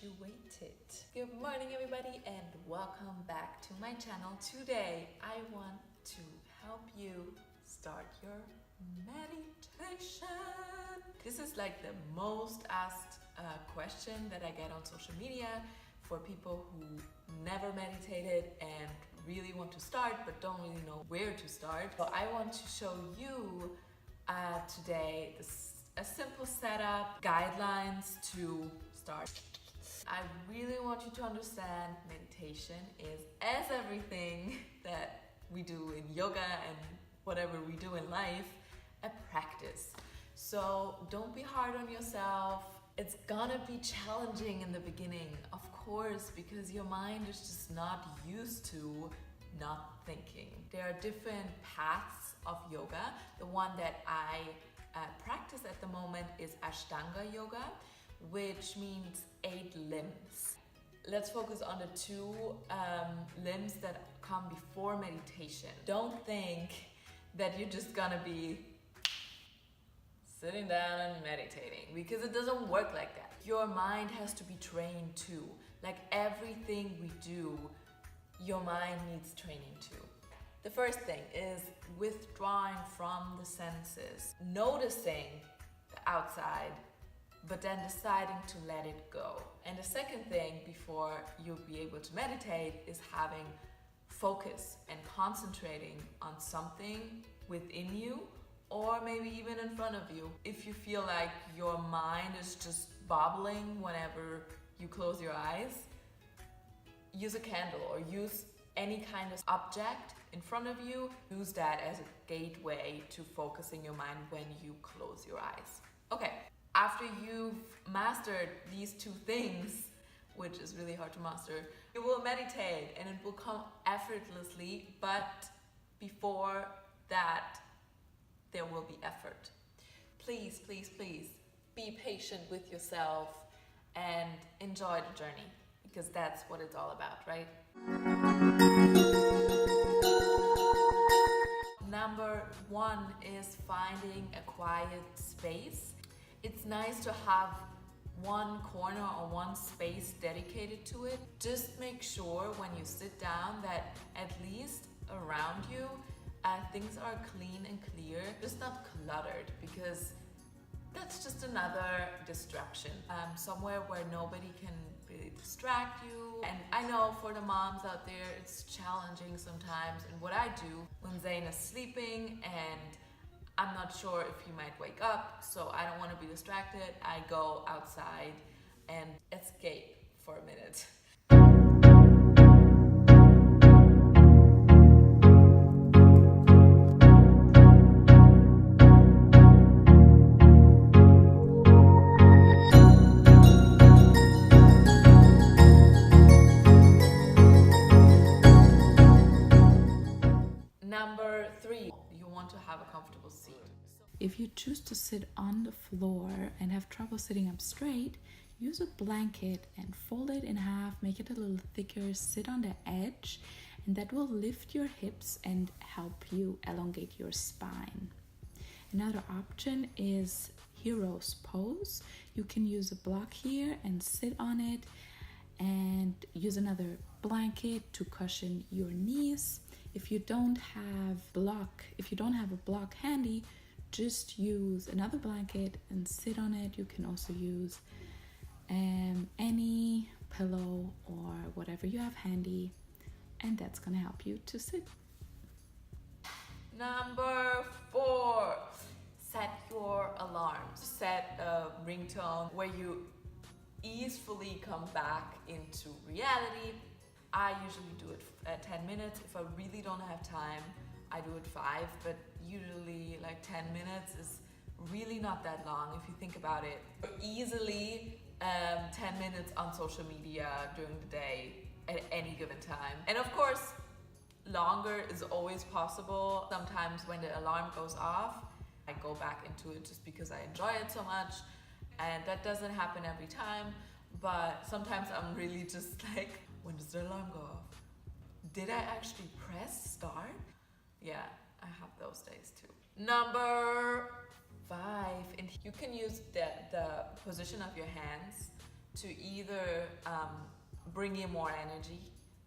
you waited. Good morning everybody and welcome back to my channel. Today I want to help you start your meditation. This is like the most asked question that I get on social media for people who never meditated and really want to start but don't really know where to start. So I want to show you today a simple setup, guidelines to start. I really want you to understand meditation is, as everything that we do in yoga and whatever we do in life, a practice. So don't be hard on yourself. It's gonna be challenging in the beginning, of course, because your mind is just not used to not thinking. There are different paths of yoga. The one that I practice at the moment is Ashtanga yoga, which means 8 limbs. Let's focus on the 2 limbs that come before meditation. Don't think that you're just gonna be sitting down and meditating, because it doesn't work like that. Your mind has to be trained too. Like everything we do, your mind needs training too. The first thing is withdrawing from the senses, noticing the outside, but then deciding to let it go. And the second thing before you'll be able to meditate is having focus and concentrating on something within you or maybe even in front of you. If you feel like your mind is just bobbling whenever you close your eyes, use a candle or use any kind of object in front of you. Use that as a gateway to focusing your mind when you close your eyes. Okay, after you've mastered these 2 things, which is really hard to master, you will meditate and it will come effortlessly, but before that, there will be effort. Please, please, please be patient with yourself and enjoy the journey, because that's what it's all about, right? Number 1 is finding a quiet space. It's nice to have one corner or one space dedicated to it. Just make sure when you sit down that at least around you things are clean and clear, just not cluttered, because that's just another distraction. Somewhere where nobody can really distract you. And I know for the moms out there, it's challenging sometimes. And what I do when Zayn is sleeping and I'm not sure if he might wake up, so I don't want to be distracted, I go outside and escape for a minute. Number 3, you want to have a comfortable seat. If you choose to sit on the floor and have trouble sitting up straight, use a blanket and fold it in half, make it a little thicker, sit on the edge, and that will lift your hips and help you elongate your spine. Another option is hero's pose. You can use a block here and sit on it and use another blanket to cushion your knees. If you don't have a block handy, just use another blanket and sit on it. You can also use any pillow or whatever you have handy, and that's gonna help you to sit. Number 4, set your alarms. Set a ringtone where you easily come back into reality. I usually do it at 10 minutes. If I really don't have time, I do it 5, but usually like 10 minutes is really not that long if you think about it. Easily 10 minutes on social media during the day at any given time. And of course, longer is always possible. Sometimes when the alarm goes off, I go back into it just because I enjoy it so much. And that doesn't happen every time, but sometimes I'm really just like, when does the alarm go off? Did I actually press start? Yeah, I have those days too. Number 5, and you can use the position of your hands to either bring you more energy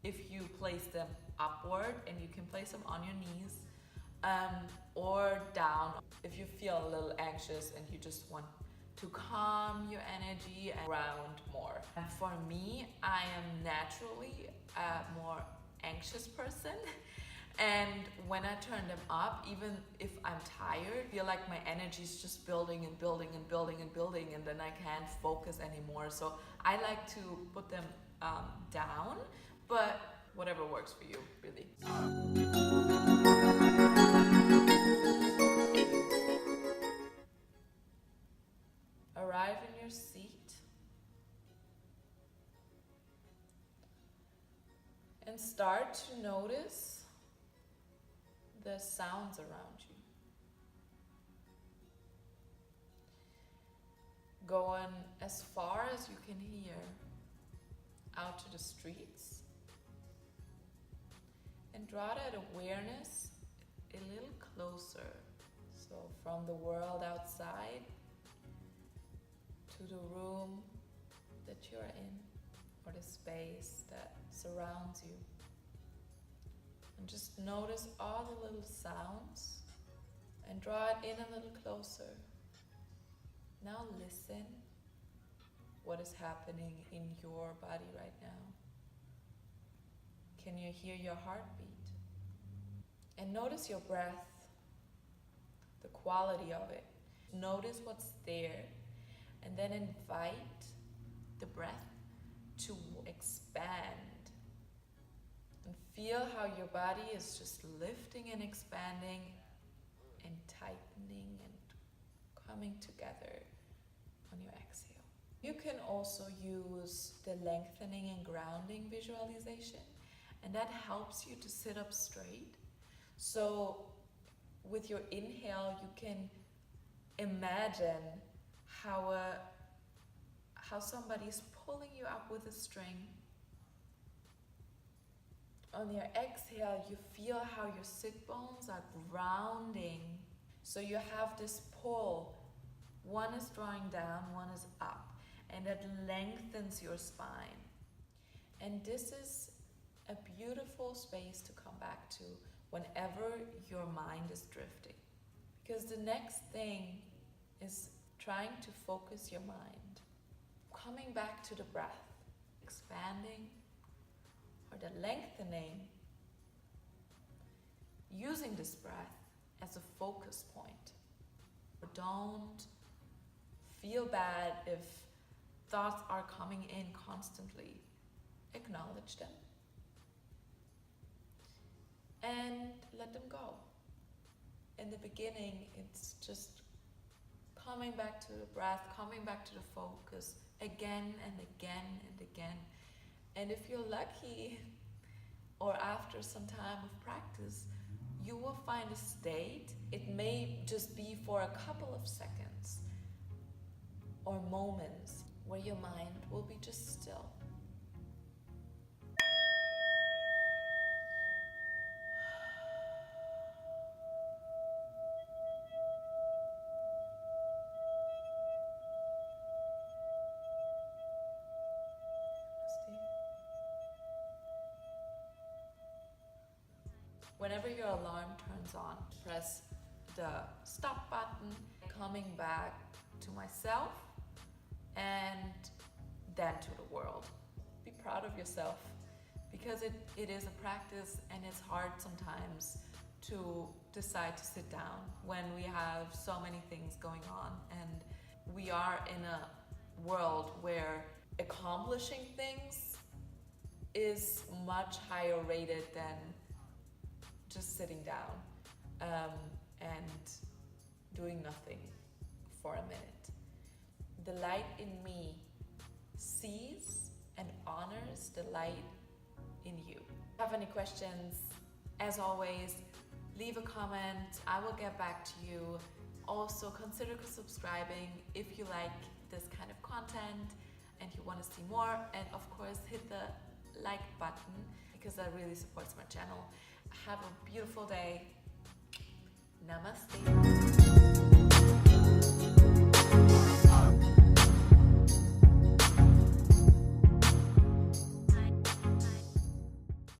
if you place them upward, and you can place them on your knees, or down if you feel a little anxious and you just want to calm your energy and ground more. And for me, I am naturally a more anxious person. And when I turn them up, even if I'm tired, I feel like my energy is just building and building and building and building, and then I can't focus anymore. So I like to put them down, but whatever works for you, really. Arrive in your seat and start to notice the sounds around you. Going as far as you can hear out to the streets, and draw that awareness a little closer. So from the world outside to the room that you're in, or the space that surrounds you. And just notice all the little sounds and draw it in a little closer. Now listen what is happening in your body right now. Can you hear your heartbeat? And notice your breath, the quality of it. Notice what's there, and then invite the breath to expand. And feel how your body is just lifting and expanding and tightening and coming together on your exhale. You can also use the lengthening and grounding visualization, and that helps you to sit up straight. So with your inhale, you can imagine how somebody's pulling you up with a string. On your exhale, you feel how your sit bones are grounding. So you have this pull. One is drawing down, one is up. And that lengthens your spine. And this is a beautiful space to come back to whenever your mind is drifting. Because the next thing is trying to focus your mind. Coming back to the breath, expanding or the lengthening, using this breath as a focus point. Don't feel bad if thoughts are coming in constantly. Acknowledge them and let them go. In the beginning, it's just coming back to the breath, coming back to the focus again and again and again. And if you're lucky, or after some time of practice, you will find a state. It may just be for a couple of seconds or moments where your mind will be just still. Whenever your alarm turns on, press the stop button, coming back to myself and then to the world. Be proud of yourself, because it is a practice, and it's hard sometimes to decide to sit down when we have so many things going on, and we are in a world where accomplishing things is much higher rated than just sitting down and doing nothing for a minute. The light in me sees and honors the light in you. If you have any questions, as always, leave a comment. I will get back to you. Also, consider subscribing if you like this kind of content and you want to see more. And of course, hit the like button, because that really supports my channel. Have a beautiful day. Namaste.